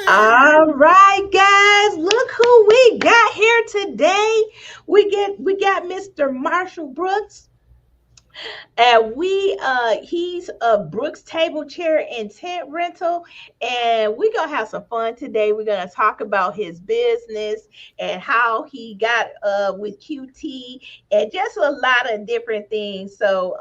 All right, guys, look who we got here today. We got Mr. Marshall Brooks, and he's a Brooks Table Chair and Tent Rental, and we're gonna have some fun today. We're gonna talk about his business and how he got with QT and just a lot of different things. So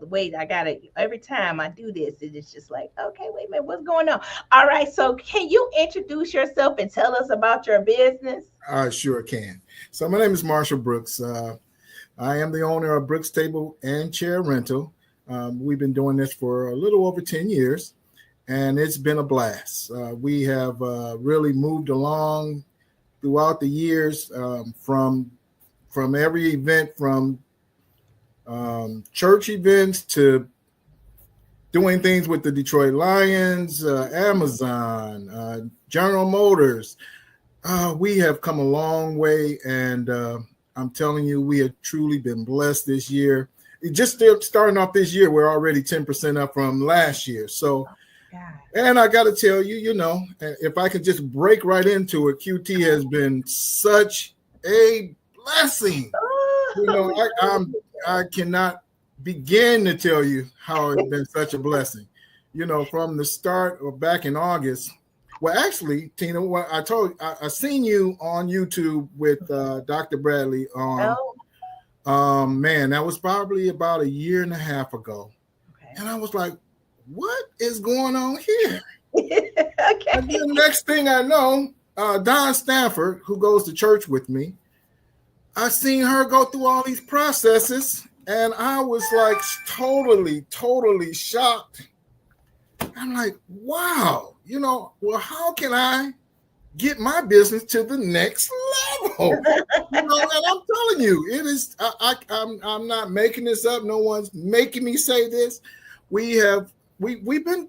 wait, I gotta every time I do this, it's just like, okay, wait a minute, what's going on? All right, so can you introduce yourself and tell us about your business? I sure can. So my name is Marshall Brooks. I am the owner of Brooks Table and Chair Rental. We've been doing this for a little over 10 years, and it's been a blast. We have really moved along throughout the years from every event, from church events to doing things with the Detroit Lions, Amazon, General Motors. We have come a long way, and I'm telling you, we have truly been blessed this year. Just starting off this year, we're already 10% up from last year. So, and I got to tell you, if I could just break right into it, QT has been such a blessing. I cannot begin to tell you how it's been such a blessing. From the start of back in August. Well, actually, Tina, what I seen you on YouTube with Dr. Bradley on. Man, that was probably about a year and a half ago. Okay. And I was like, what is going on here? Okay. And the next thing I know, Don Stanford, who goes to church with me, I seen her go through all these processes, and I was like totally shocked. I'm like, wow, well, how can I get my business to the next level? And I'm telling you, it is. I'm not making this up. No one's making me say this. We've been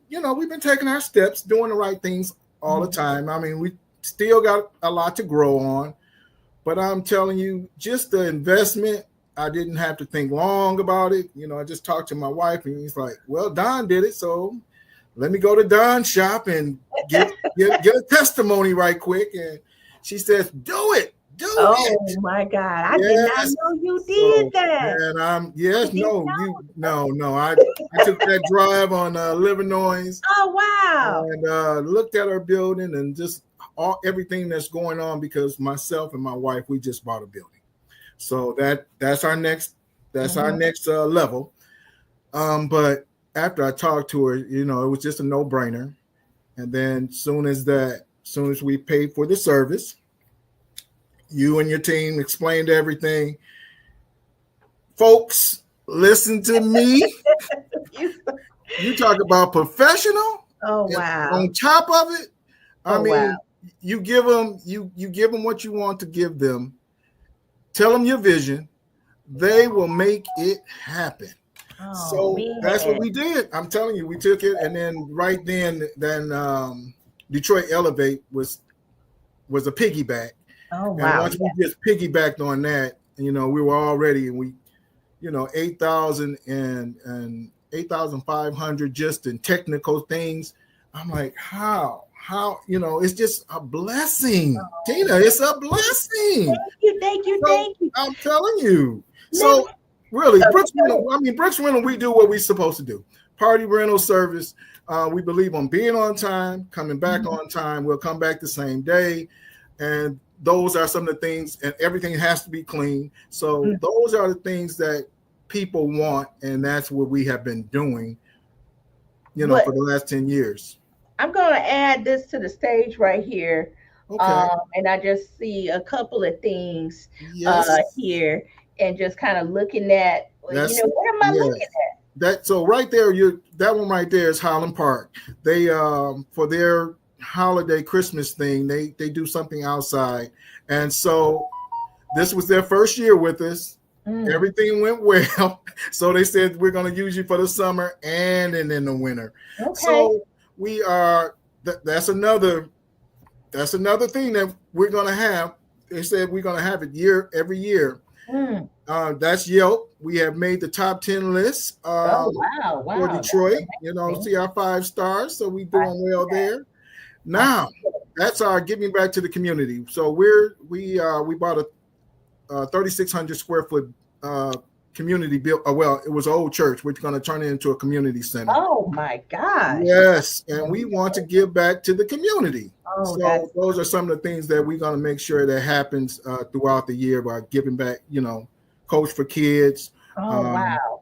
taking our steps, doing the right things all the time. I mean, we still got a lot to grow on, but I'm telling you, just the investment. I didn't have to think long about it. I just talked to my wife, and he's like, "Well, Don did it, so let me go to Don's shop and get a testimony right quick." And she says, "Do it, do it." Oh my God! I did not know you did that. And I took that drive on Livernois. Oh wow! And looked at our building and just everything that's going on, because myself and my wife, we just bought a building. So that's our next level. But after I talked to her, it was just a no-brainer. And then soon as we paid for the service, you and your team explained everything. Folks, listen to me. You talk about professional. Oh wow! On top of it, wow. You give them what you want to give them. Tell them your vision. They will make it happen. Oh, so man. That's what we did. I'm telling you, we took it, and then right then Detroit Elevate was a piggyback. Oh wow! And once we just piggybacked on that, we were already, and we, 8,000 and 8,500 just in technical things. I'm like, how? It's just a blessing. Oh. Tina, it's a blessing. Thank you. I'm telling you. So really, Brooks Rental, we do what we're supposed to do. Party rental service. We believe on being on time, coming back on time. We'll come back the same day. And those are some of the things, and everything has to be clean. So those are the things that people want, and that's what we have been doing, for the last 10 years. I'm going to add this to the stage right here. Okay. And I just see a couple of things here, and just kind of looking at, what am I looking at? So right there, that one right there is Highland Park. They for their holiday Christmas thing, they do something outside, and so this was their first year with us. Everything went well, so they said we're going to use you for the summer and in the winter. Okay. So we are. That's another thing that we're going to have. They said we're going to have it every year. That's Yelp. we have made the top 10 list Oh, wow, for wow. Detroit. That's amazing. See our 5 stars, so we I doing see well that. there. I see Now, that. that's our giving back to the community. So we bought a 3,600 square foot community built. Well, it was an old church. We're going to turn it into a community center. Oh my gosh. Yes, and we want to give back to the community. Oh, So that's those are some of the things that we're going to make sure that happens throughout the year by giving back. Coach for kids, oh um, wow.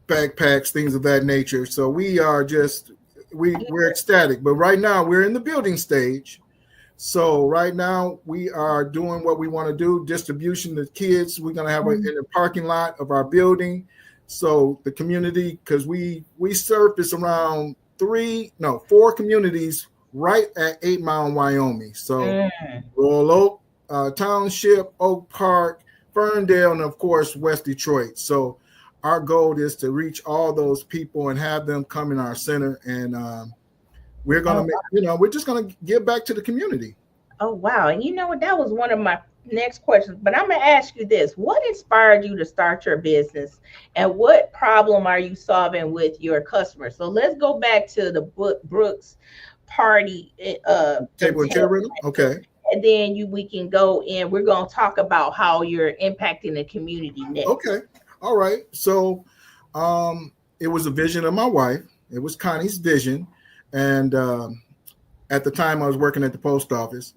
backpacks, things of that nature. So we are just we're ecstatic. But right now we're in the building stage. So right now we are doing what we want to do, distribution to kids. We're going to have in the parking lot of our building. So the community, because we surface around 4 communities right at 8 Mile, Wyoming. So Royal Oak, Township, Oak Park, Ferndale, and of course West Detroit. So our goal is to reach all those people and have them come in our center, and we're gonna we're just gonna give back to the community. Oh wow. And you know what? That was one of my next questions. But I'm gonna ask you this. What inspired you to start your business? And what problem are you solving with your customers? So let's go back to the Brooks party Table and chair rental. Okay. And then we can go in. We're gonna talk about how you're impacting the community next. Okay. All right. So it was a vision of my wife. It was Connie's vision. And at the time I was working at the post office.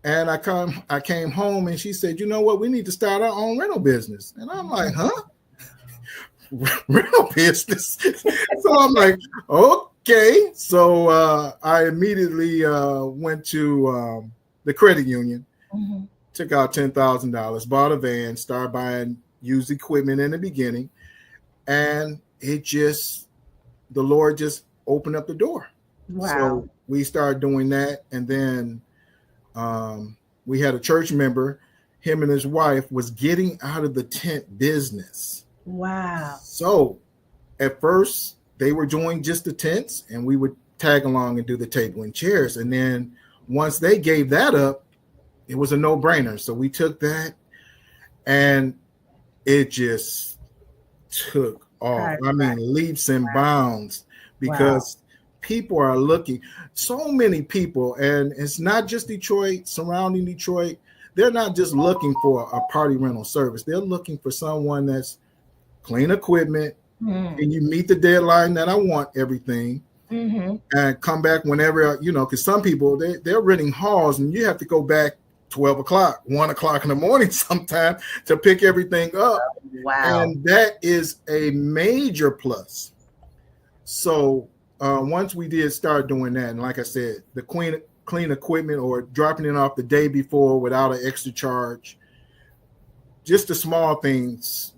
And I came home and she said, you know what, we need to start our own rental business. And I'm like, huh? Rental business? So I'm like, okay. So I immediately went to the credit union, took out $10,000, bought a van, started buying used equipment in the beginning, and the Lord just opened up the door. Wow. So we started doing that, and then we had a church member, him and his wife was getting out of the tent business. Wow. So at first they were doing just the tents, and we would tag along and do the table and chairs. And then once they gave that up, it was a no-brainer. So we took that, and it just took off. I mean, leaps and bounds, because people are looking, so many people, and it's not just Detroit, surrounding Detroit. They're not just looking for a party rental service. They're looking for someone that's clean equipment, and you meet the deadline that I want everything, and come back whenever, because some people, they're renting halls, and you have to go back 12 o'clock, 1 o'clock in the morning sometime to pick everything up. Wow. And that is a major plus. So once we did start doing that, and like I said, the clean equipment or dropping it off the day before without an extra charge, just the small things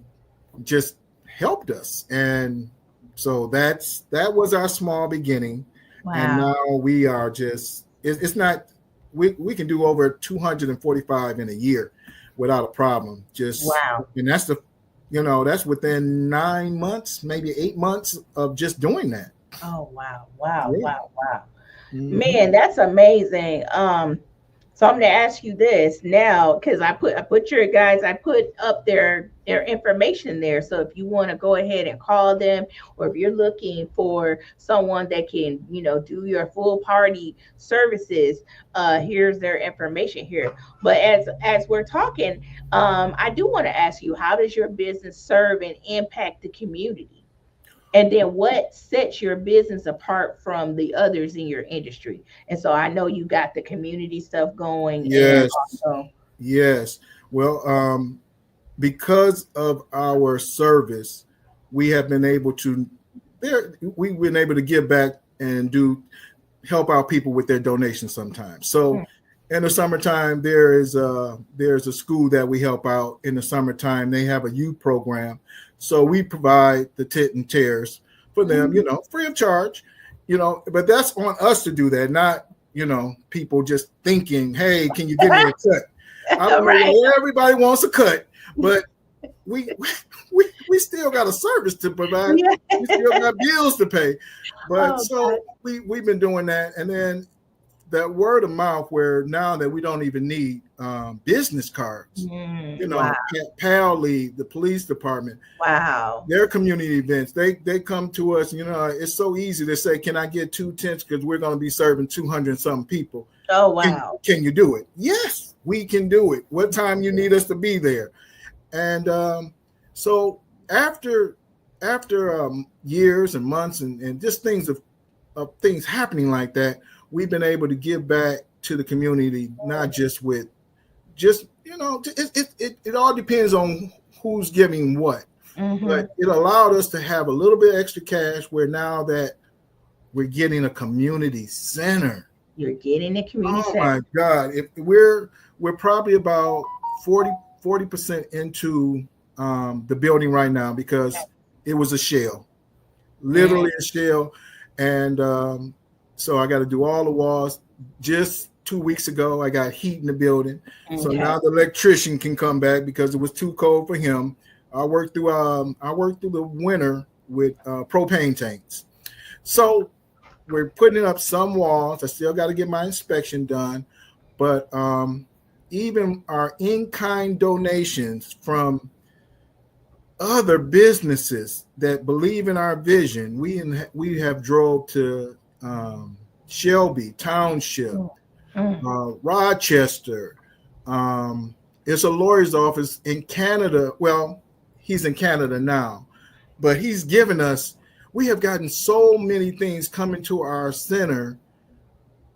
just helped us. And so that was our small beginning. Wow. And now we are just, it's not, we can do over 245 in a year without a problem. Just wow. And that's that's within 9 months, maybe 8 months of just doing that. Oh wow. Man, that's amazing. So I'm gonna ask you this now, because I put up their information there. So if you want to go ahead and call them, or if you're looking for someone that can, do your full party services, here's their information here. But as we're talking, I do want to ask you, how does your business serve and impact the community? And then what sets your business apart from the others in your industry? And so I know you got the community stuff going. Yes. Yes. Well, because of our service, we have been able to give back and help out people with their donations sometimes. So in the summertime, there's a school that we help out in the summertime. They have a youth program. So we provide the tent and chairs for them, free of charge, but that's on us to do that, not, people just thinking, hey, can you give me a cut? I don't know, everybody wants a cut, but we still got a service to provide. We still got bills to pay. But we've been doing that. And then that word of mouth, where now that we don't even need business cards, Wow. PAL League, the police department, Wow. their community events, they come to us. It's so easy to say, can I get 2 tents, because we're going to be serving 200 and something people. Oh, wow. Can you do it? Yes, we can do it. What time you need us to be there? And so after years and months and just things of things happening like that, we've been able to give back to the community, not just with it all depends on who's giving what. But it allowed us to have a little bit extra cash, where now that we're getting a community center. You're getting a community center. Oh my God. If we're probably about 40% into the building right now, because it was a shell, literally a shell. And so I got to do all the walls. Just 2 weeks ago, I got heat in the building. So now the electrician can come back because it was too cold for him. I worked through the winter with propane tanks. So we're putting up some walls. I still got to get my inspection done. But even our in-kind donations from other businesses that believe in our vision, we have drove to Shelby, Township, Rochester. It's a lawyer's office in Canada. Well, he's in Canada now, but he's given us, we have gotten so many things coming to our center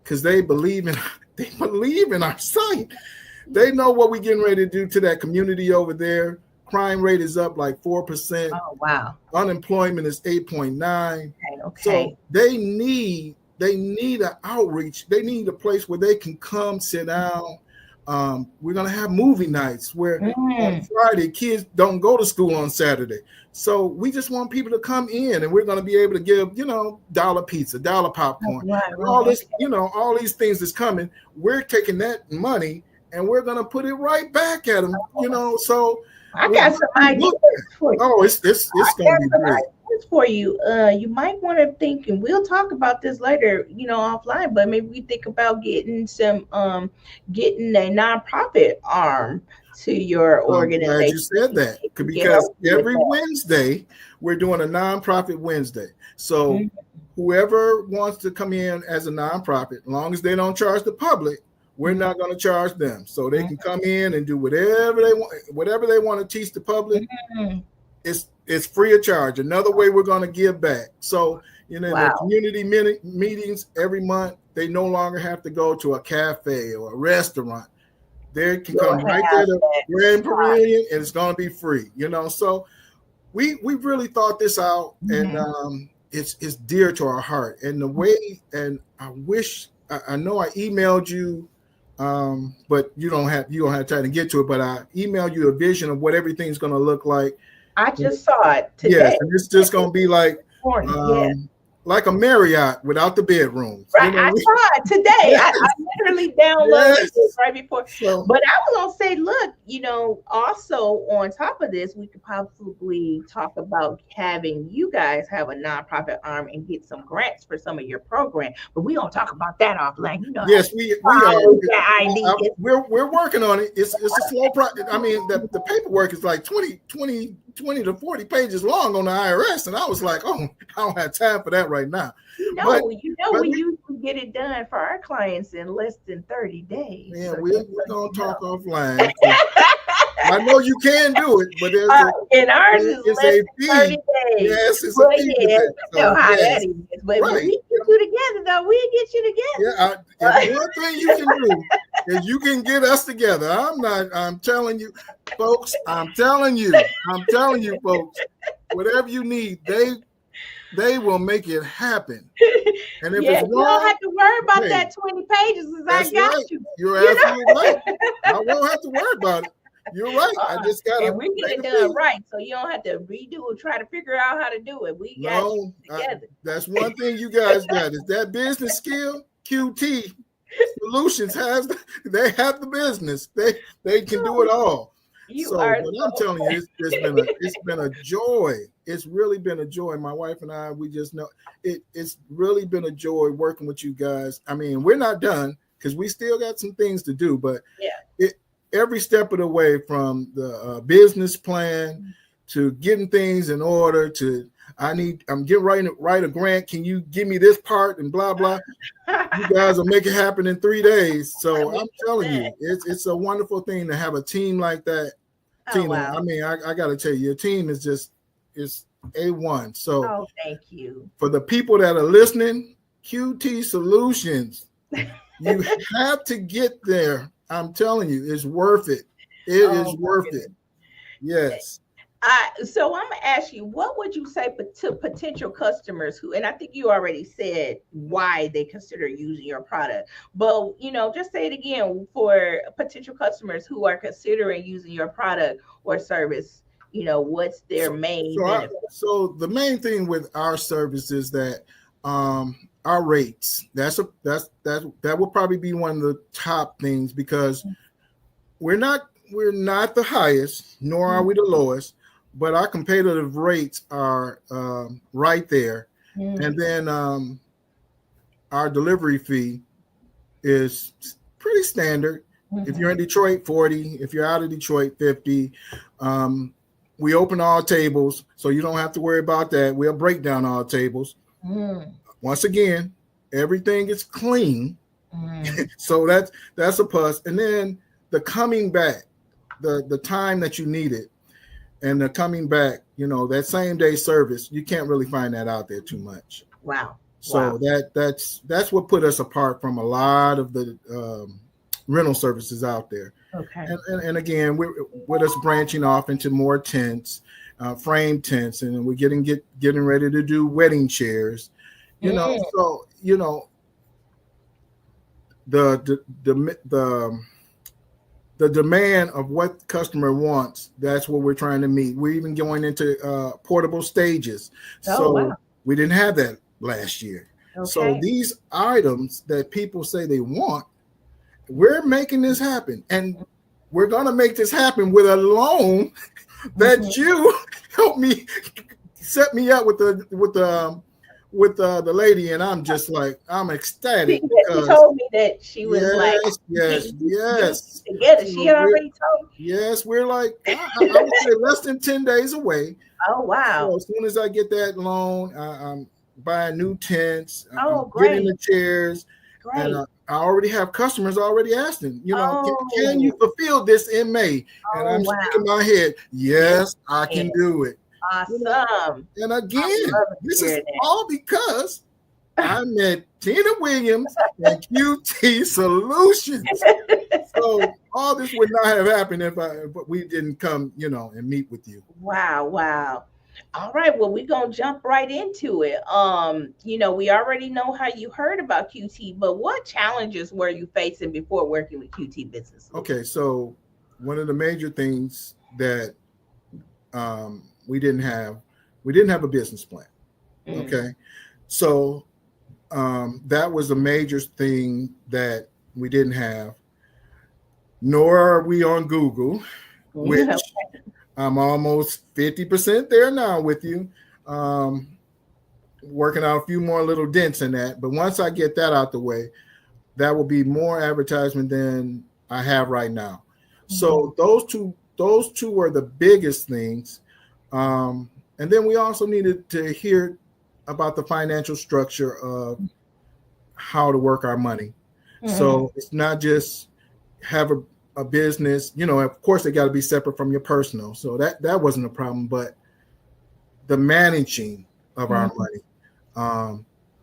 because they believe in our site. They know what we're getting ready to do to that community over there. Crime rate is up like 4%. Oh, wow. Unemployment is 8.9. Okay. So they need an outreach. They need a place where they can come sit down. We're going to have movie nights where on Friday, kids don't go to school on Saturday. So we just want people to come in, and we're going to be able to give, dollar pizza, dollar popcorn, all this, all these things that's coming. We're taking that money and we're going to put it right back at them, so. I got some ideas for you. Oh, it's going to be great. For you, you might want to think, and we'll talk about this later, offline. But maybe we think about getting getting a nonprofit arm to your organization. I'm glad you said that, because every Wednesday we're doing a nonprofit Wednesday. So whoever wants to come in as a nonprofit, as long as they don't charge the public, we're not going to charge them. So they can come in and do whatever they want to teach the public. It's free of charge. Another way we're going to give back. So, the community meetings every month, they no longer have to go to a cafe or a restaurant. They can come right there to Grand Pavilion, and it's going to be free. So we really thought this out, and it's dear to our heart. And the way, and I wish, I know I emailed you, but you don't have time to get to it. But I emailed you a vision of what everything's going to look like. I just saw it today. Yes, and it's just going to be like a Marriott without the bedrooms. Right, I saw it today. Yes. I literally downloaded it right before. So, but I was going to say, look, also on top of this, we could possibly talk about having you guys have a nonprofit arm and get some grants for some of your program. But we don't talk about that offline. Yes, we are. We're working on it. It's a slow process. I mean, the paperwork is like 20 to 40 pages long on the IRS, and I was like, I don't have time for that right now. We usually get it done for our clients in less than 30 days. Yeah, so we're gonna talk offline. I know you can do it, but ours is less than 30 days. Yes, it's a fee. You know how that is. But when we get you together, though, we'll get you together. Yeah, one thing you can do is you can get us together. I'm telling you, folks. I'm telling you, folks. Whatever you need, they will make it happen. And if it's wrong, you don't have to worry about that 20 pages, because I got you. You're absolutely right. I won't have to worry about it. You're right. I just got to. And we get it done right, so you don't have to redo and try to figure out how to do it. We got you together. That's one thing you guys got, is that business skill. QT Solutions they have the business. They can do it all. You So, are but I'm so telling you, it's been a joy. It's really been a joy. My wife and I, we just know it's really been a joy working with you guys. I mean, we're not done because we still got some things to do, but yeah. it every step of the way, from the business plan to getting things in order to I'm getting ready to write a grant. Can you give me this part and blah blah? You guys will make it happen in 3 days. So I'm telling 100%. you, it's a wonderful thing to have a team like that. Oh Tina, wow. I mean, I got to tell you, your team is A1. So Oh, thank you. for the people that are listening, QT Solutions, you have to get there. I'm telling you, it's worth it. It Oh is my worth it. goodness. Yes. So I'm gonna ask you, what would you say to potential customers who, and I think you already said why they consider using your product, but just say it again for potential customers who are considering using your product or service. What's their So main so I, benefit? so the main thing with our service is that our rates. That will probably be one of the top things, because we're not the highest, nor are we the lowest, but our competitive rates are right there. And Mm-hmm. then our delivery fee is pretty standard. If you're in Detroit, 40. If you're out of Detroit, 50. Um, we open all tables, so you don't have to worry about that. We'll break down all tables. Mm-hmm. Once again, everything is clean, Mm-hmm. so that's a plus. And then the coming back, the time that you need it, and the coming back, that same day service, you can't really find that out there too much. Wow. So Wow. that's what put us apart from a lot of the rental services out there. Okay. And again, we're with us branching off into more tents, frame tents, and we're getting ready to do wedding chairs. Mm. So the the demand of what the customer wants, that's what we're trying to meet. We're even going into portable stages. Oh So wow. we didn't have that last year. So Okay. these items that people say they want, we're making this happen. And we're going to make this happen with a loan Mhm. that you help me set me up with the lady. And I'm just like, I'm ecstatic She because told me that she was like yes, yes, getting you yes. together. She So had already told me. yes, we're like, I would say less than 10 days away. Oh So wow. as soon as I get that loan, I'm buying new tents, Oh I'm getting great. the chairs, and Great. I already have customers already asking, can you Oh. fulfill this in May? And Oh I'm wow. shaking my head, Yes, yes, I you can can. do it. You know, Awesome. and I'm again, loving this is hearing all because I met Tina Williams and QT Solutions. that. So all this would not have happened but we didn't come, and meet with you. Wow, wow. All right, well, we're gonna jump right into it. We already know how you heard about QT, but what challenges were you facing before working with QT Business Okay, Solutions? so one of the major things that we didn't have a business plan. Mm, Okay, so that was a major thing that we didn't have. Nor are we on Google, mm, which I'm almost 50% there now with you. Um, Working out a few more little dents in that. But once I get that out the way, that will be more advertisement than I have right now. mhm, So those two are the biggest things. And then we also needed to hear about the financial structure of how to work our money. mhm, So it's not just have a business, of course they got to be separate from your personal. So that wasn't a problem, but the managing of our mhm. money,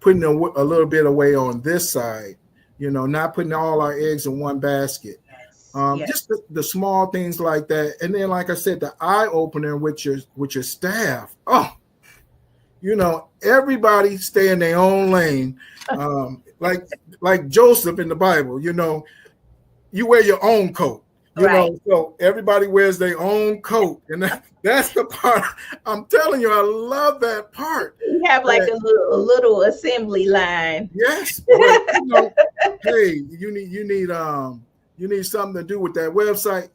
putting a little bit away on this side, not putting all our eggs in one basket. Yes, yes. Just the small things like that. And then, like I said, the eye opener with your staff. Oh, everybody stay in their own lane. Like Joseph in the Bible, you wear your own coat. Right. So everybody wears their own coat. And that's the part I'm telling you, I love that part. You have like That, a little assembly line. yes, but hey, you need something to do with that website.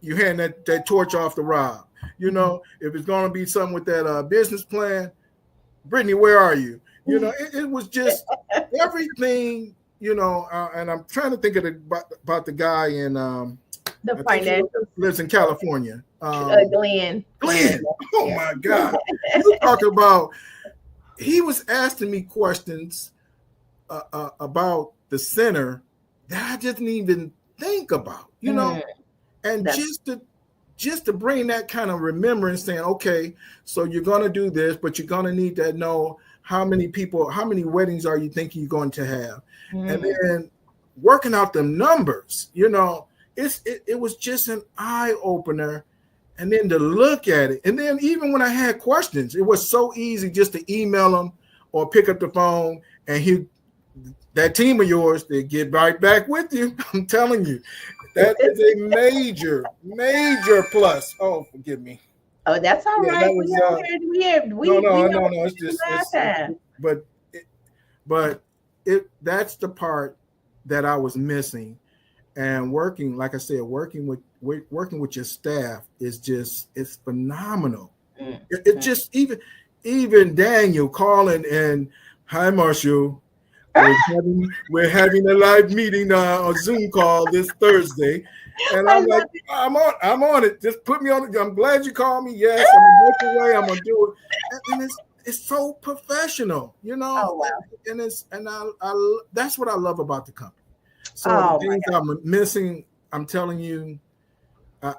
you hand that torch off to Rob. You know, if it's going to be something with that business plan, Brittany, where are you? You know, it was just everything. You know, and I'm trying to think of about the guy in The I think he financial lives in California. Glenn. Glenn. Oh Yeah. my God. You talking about, he was asking me questions about the center that I didn't even think about, you know, and just to bring that kind of remembrance, saying, okay, so you're going to do this, but you're going to need to know how many people, how many weddings are you thinking you're going to have? And then working out the numbers, you know, it was just an eye opener. And then to look at it. And then even when I had questions, it was so easy just to email them or pick up the phone, and that team of yours, they get right back with you. I'm telling you, that is a major, major plus. Oh, forgive me. Oh, that's all Yeah, right. that was no. It's just last time. but that's the part that I was missing. And working, like I said, working with your staff is just, it's phenomenal. It just, even Daniel calling and, hi Marshall, we're having a live meeting on Zoom call this Thursday. And I'm like, I'm on it. Just put me on it. I'm glad you called me. Yes, I'm gonna work away. I'm gonna do it. And it's so professional, you know. Oh, wow. And I that's what I love about the company. So the things I'm missing, I'm telling you,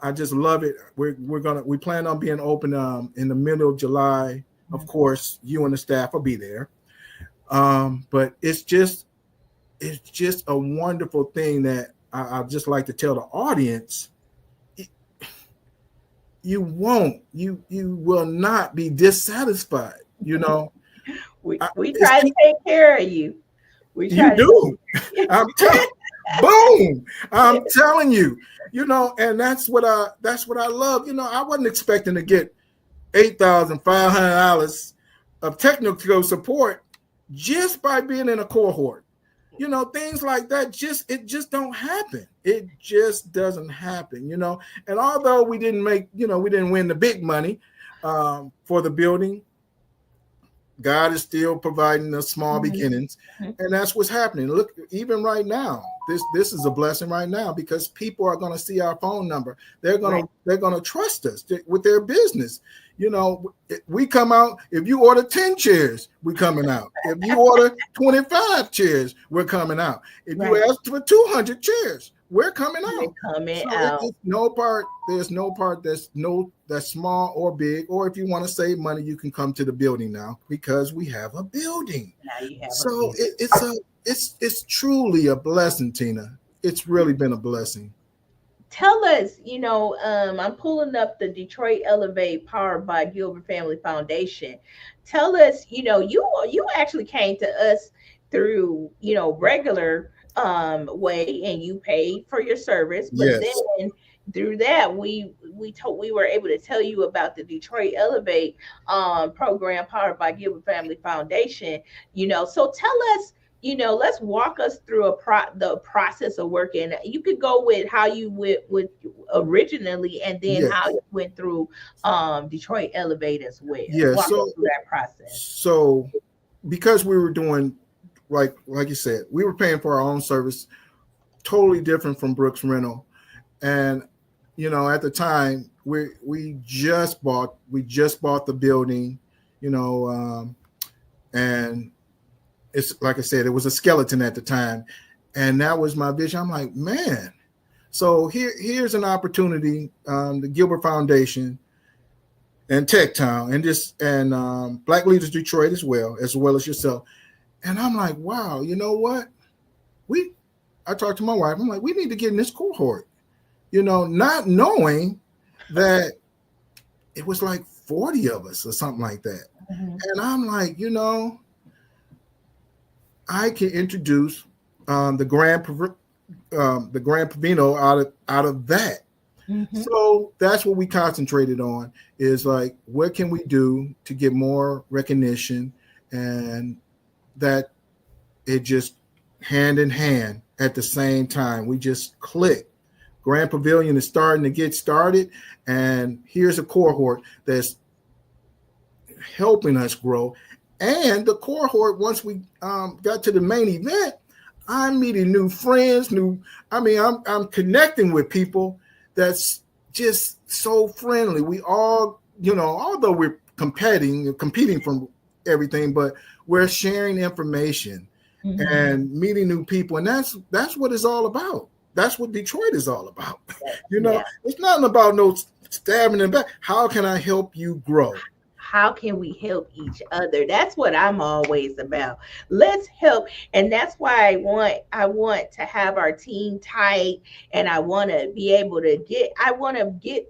I just love it. We plan on being open in the middle of July. Of course, you and the staff will be there. But it's just a wonderful thing that I just like to tell the audience. You will not be dissatisfied. You know, we try to take care of you. You do. Boom! I'm telling you. You know, and that's what I love. You know, I wasn't expecting to get $8,500 of technical support just by being in a cohort. You know, things like that just don't happen. It just doesn't happen, you know. And although we didn't win the big money for the building, God is still providing us small beginnings, and that's what's happening. Look, even right now, this is a blessing right now, because people are going to see our phone number. They're going to trust us with their business. You know, we come out. If you order 10 chairs, we're coming out. If you order 25 chairs, we're coming out. If you ask for 200 chairs, we're coming out. There's no part that's small or big. Or if you want to save money, you can come to the building now, because we have a building. Now you have so it's truly a blessing, Tina. It's really been a blessing. Tell us, you know, I'm pulling up the Detroit Elevate powered by Gilbert Family Foundation. Tell us, you know, you actually came to us through, you know, regular way, and you paid for your service, but then through that we were able to tell you about the Detroit Elevate program powered by Gilbert Family Foundation. You know, so tell us, you know, let's walk us through the process of working. You could go with how you went with originally, and then how you went through Detroit Elevate as well. Walk us through that process. So because we were doing, like you said, we were paying for our own service, totally different from Brooks Rental. And you know, at the time, we just bought the building, you know, and it's like I said, it was a skeleton at the time, and that was my vision. I'm like, man, so here's an opportunity, the Gilbert Foundation and Tech Town, and Black Leaders Detroit as well as yourself. And I'm like, wow, you know what? I talked to my wife. I'm like, we need to get in this cohort, you know, not knowing that it was like 40 of us or something like that. And I'm like, you know, I can introduce the Grand Pavino out of that. So that's what we concentrated on, is like, what can we do to get more recognition, and that it just hand in hand at the same time. We just clicked Grand Pavilion is starting to get started, and here's a cohort that's helping us grow. And the cohort, once we got to the main event, I'm meeting new friends. I'm connecting with people that's just so friendly. We all, although we're competing from everything, but we're sharing information and meeting new people, and that's what it's all about. That's what Detroit is all about. It's nothing about no stabbing in the back. How can I help you grow? How can we help each other? That's what I'm always about. Let's help. And that's why I want to have our team tight, and I want to be able to get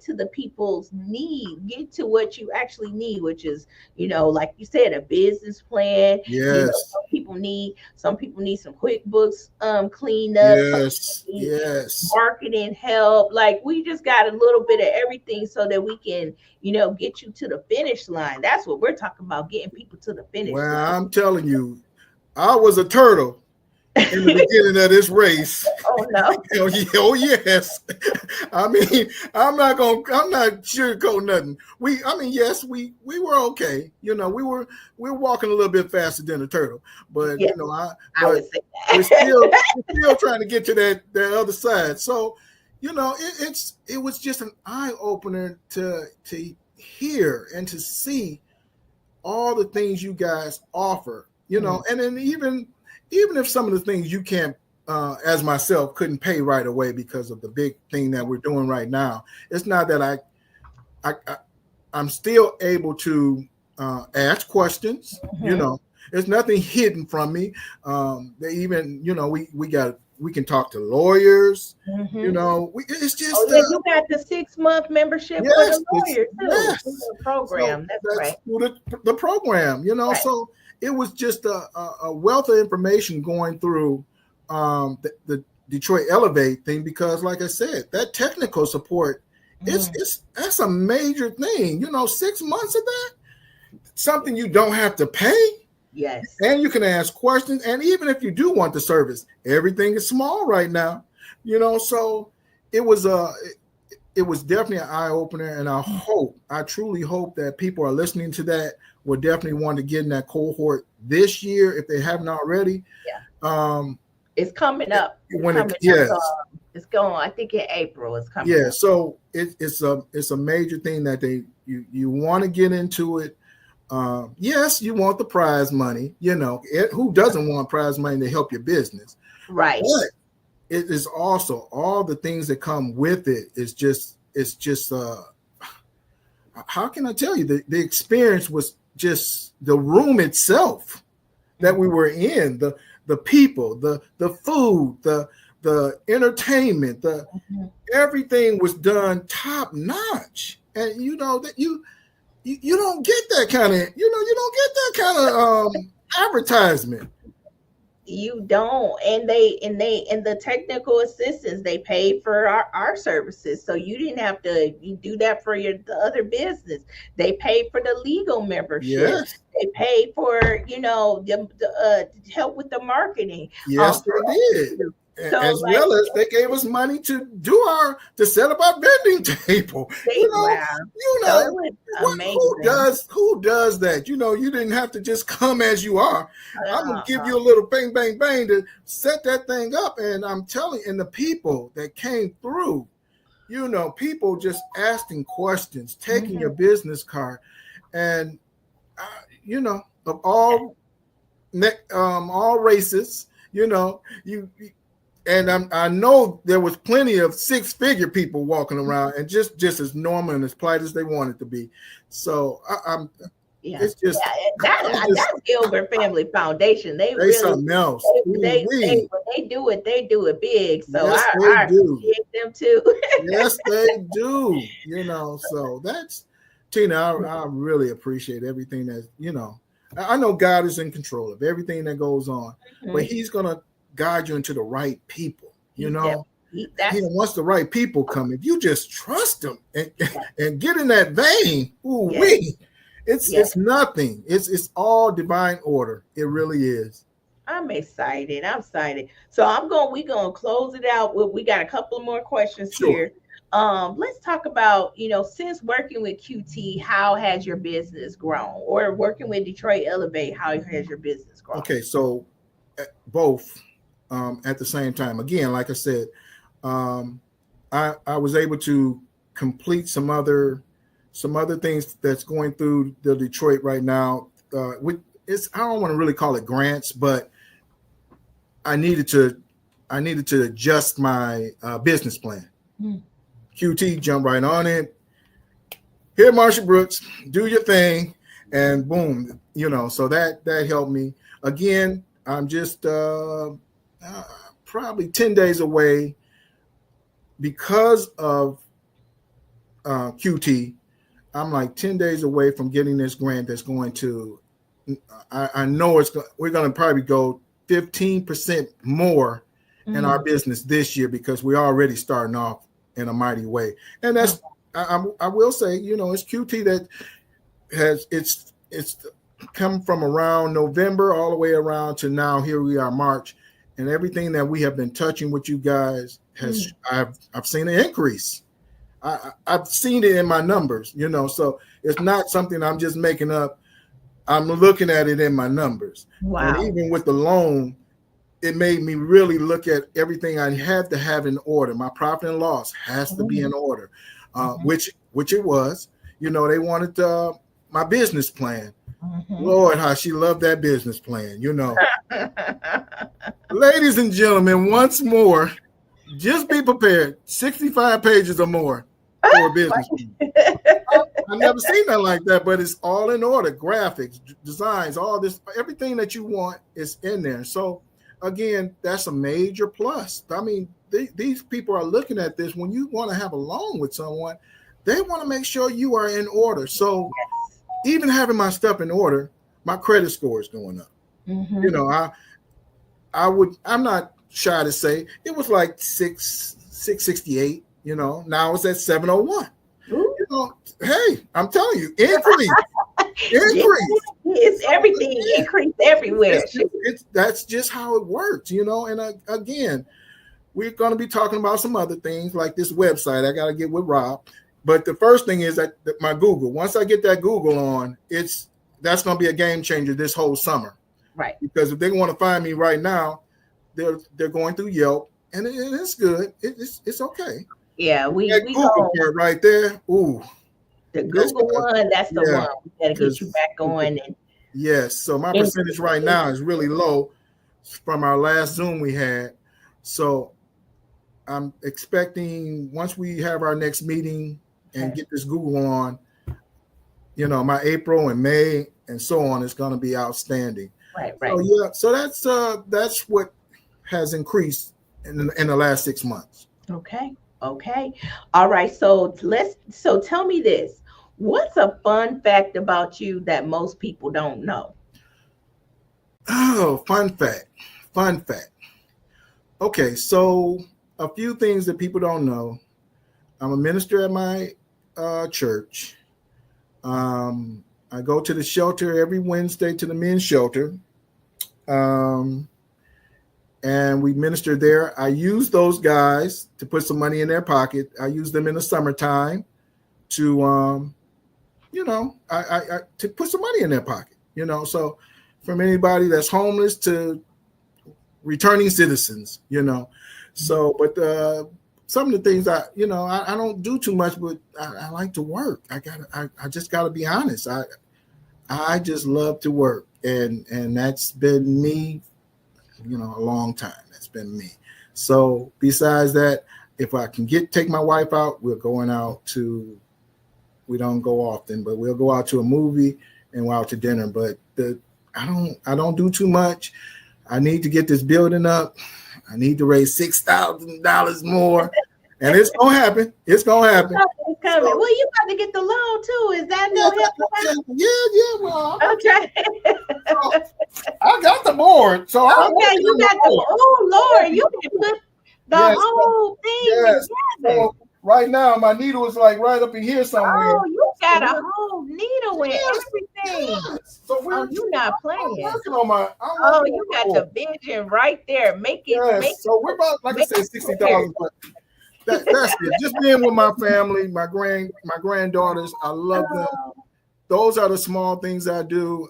to the people's need, get to what you actually need, which is, like you said, a business plan. Yes. Some people need some QuickBooks cleanup. Yes. Marketing help. Like, we just got a little bit of everything so that we can, get you to the finish line. That's what we're talking about, getting people to the finish line. I'm telling you, I was a turtle in the beginning of this race. Oh no. Oh yes. I mean, I'm not sugarcoat nothing. Yes, we were okay. We're walking a little bit faster than a turtle, but yes, I would say that. we're still trying to get to that other side. So, it was just an eye opener to hear and to see all the things you guys offer, and then even if some of the things you can't, as myself, couldn't pay right away because of the big thing that we're doing right now. It's not that I'm still able to ask questions. There's nothing hidden from me. They even, we can talk to lawyers. It's just you got the 6-month membership for the lawyer too. Yes. The program. So that's right. The program, right. So it was just a wealth of information going through the Detroit Elevate thing, because, like I said, that technical support that's a major thing. 6 months of that, something you don't have to pay. Yes. And you can ask questions. And even if you do want the service, everything is small right now. So it was definitely an eye opener. And I truly hope that people are listening to that will definitely want to get in that cohort this year if they haven't already. Yeah. It's coming up. It's going, I think in April it's coming. Yeah. Up. So it's a major thing that you want to get into it. Yes, you want the prize money. Who doesn't want prize money to help your business? Right. But it is also all the things that come with it. It's just how can I tell you? The experience was just the room itself that we were in, the people, the food, the entertainment, everything was done top notch. And that you don't get that kind of advertisement. You don't. And the technical assistants, they paid for our services. So you didn't have to do that for the other business. They paid for the legal membership. Yes. They paid for, the help with the marketing. Yes, they did. So, as well as they gave us money to set up our vending table. Who does that? You didn't have to just come as you are. I'm gonna give you a little bang, bang, bang to set that thing up. And I'm telling you, and the people that came through, people just asking questions, taking your business card, and of all races, and I know there was plenty of 6-figure people walking around and just as normal and as polite as they wanted to be. So it's just that's Gilbert Family Foundation. They really something else. When they do it big. So yes, I appreciate them too. Yes, they do. So that's Tina. I really appreciate everything that I know God is in control of everything that goes on, but He's gonna guide you into the right people. Once the right people come, if you just trust them and get in that vein, it's nothing. It's all divine order. It really is. I'm excited. I'm excited. So we're gonna close it out. We got a couple more questions Sure. here. Let's talk about, since working with QT, how has your business grown? Or working with Detroit Elevate, how has your business grown? Okay, so both at the same time. Again, like I said, um, I was able to complete some other things that's going through the Detroit right now. With it's I don't want to really call it grants, but I needed to I needed to adjust my business plan. Mm. QT jumped right on it. Here, Marsha Brooks, do your thing, and boom, So that helped me. Again, I'm just probably 10 days away because of QT. I'm like 10 days away from getting this grant that's going to. I know we're going to probably go 15% more in our business this year because we're already starting off in a mighty way. And that's I will say, it's QT that has it's come from around November all the way around to now. Here we are, March, and everything that we have been touching with you guys has I've seen an increase. I've seen it in my numbers, so it's not something I'm just making up. I'm looking at it in my numbers. Wow. And even with the loan, it made me really look at everything I have to have in order. My profit and loss has to be in order, which it was. They wanted my business plan. Lord, how she loved that business plan, Ladies and gentlemen, once more, just be prepared. 65 pages or more for a business plan. I've never seen that like that, but it's all in order. Graphics, designs, all this, everything that you want is in there. So again, that's a major plus. I mean, these people are looking at this. When you want to have a loan with someone, they want to make sure you are in order. So even having my stuff in order, my credit score is going up. I'm not shy to say it was like 668, now it's at 701. Hey, I'm telling you, increase. It's everything increased everywhere. That's just how it works, And again, we're going to be talking about some other things like this website. I got to get with Rob. But the first thing is that my Google. Once I get that Google on, that's going to be a game changer this whole summer. Right. Because if they want to find me right now, they're going through Yelp, and it's good. It's okay. Yeah, we Google part right there. Ooh. The Google one, that's the one. We got to get you back going. Yes. So my percentage right now is really low from our last Zoom we had. So I'm expecting once we have our next meeting and get this Google on, my April and May and so on is going to be outstanding. Right. So that's what has increased in the last 6 months. Okay. All right. So tell me this. What's a fun fact about you that most people don't know? Oh, fun fact. Okay, so a few things that people don't know. I'm a minister at my church. I go to the shelter every Wednesday to the men's shelter. And we minister there. I use those guys to put some money in their pocket. I use them in the summertime to to put some money in their pocket, so from anybody that's homeless to returning citizens, so, but some of the things I don't do too much, but I like to work. I just gotta be honest. I just love to work, and that's been me, a long time. That's been me. So besides that, if I can take my wife out, we're going out to. We don't go often, but we'll go out to a movie and we're out to dinner. But I don't do too much. I need to get this building up. I need to raise $6,000 more, and it's gonna happen. It's coming. Well, you got to get the loan too. Is that no help? Yeah. Well, okay. I got the board, so okay. You got the. Oh Lord, you can put the whole thing together. So, right now, my needle is like right up in here somewhere. Oh, you got a we're whole needle and yes, everything. yes. So Oh, we're you not I'm playing. working on my I'm Oh, working on you my got board. the vision right there. Yes. So we're about, like I make said, it clear. 60,000. But that's it. Just being with my family, my granddaughters. I love them. Oh, Those are the small things I do.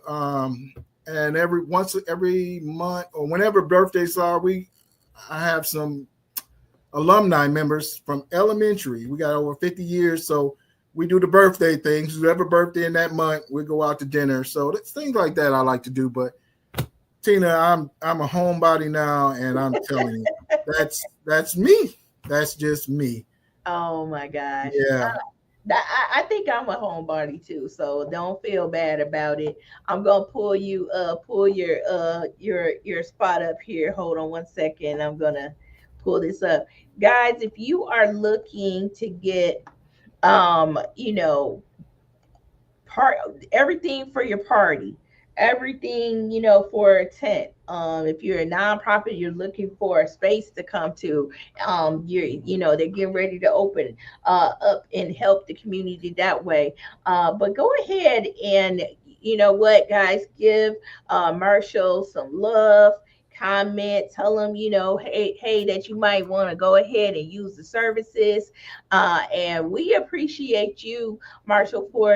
And every month or whenever birthdays are, I have some alumni members from elementary. We got over 50 years, so we do the birthday things. Whoever birthday in that month, we go out to dinner. So that's things like that I like to do. But Tina, I'm a homebody now, and I'm telling you, that's me. That's just me. oh my gosh. Yeah. I think I'm a homebody too, so don't feel bad about it. I'm gonna pull your spot up here. Hold on one second. I'm gonna pull this up. Guys, if you are looking to get you know, part everything for your party, everything for a tent. If you're a nonprofit, you're looking for a space to come to. They're getting ready to open up and help the community that way. But go ahead and you know what, guys, give Marshall some love. Comment, tell them, hey, that you might want to go ahead and use the services. And we appreciate you, Marshall, for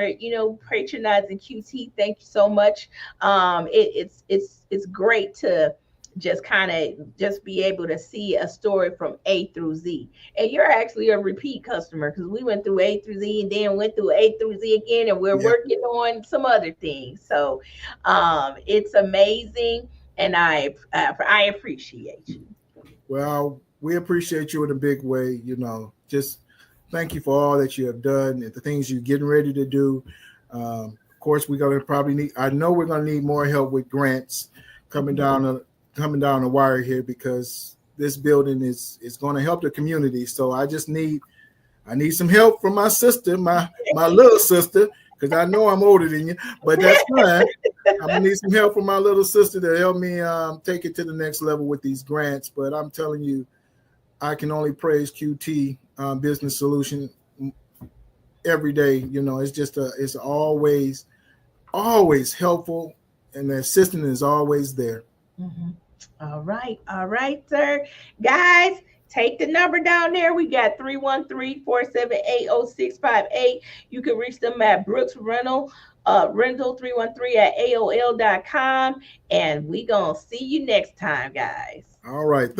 patronizing QT. Thank you so much. It's great to just kind of just be able to see a story from A through Z. And you're actually a repeat customer because we went through A through Z and then went through A through Z again, and we're Yeah. working on some other things. So it's amazing, and I appreciate you. Well, we appreciate you in a big way. Just thank you for all that you have done and the things you're getting ready to do. Of course, we're gonna probably need. I know we're gonna need more help with grants coming down the wire here because this building is going to help the community. So I need some help from my sister, my little sister, because I know I'm older than you, but that's fine. I'm gonna need some help from my little sister to help me take it to the next level with these grants. But I'm telling you, I can only praise QT Business Solution every day. It's always helpful, and the assistant is always there. Mhm. All right, sir. Guys, take the number down there. We got 313-478-0658. You can reach them at Brooks Rental 313 at AOL.com. And we gonna see you next time, guys. All right, thank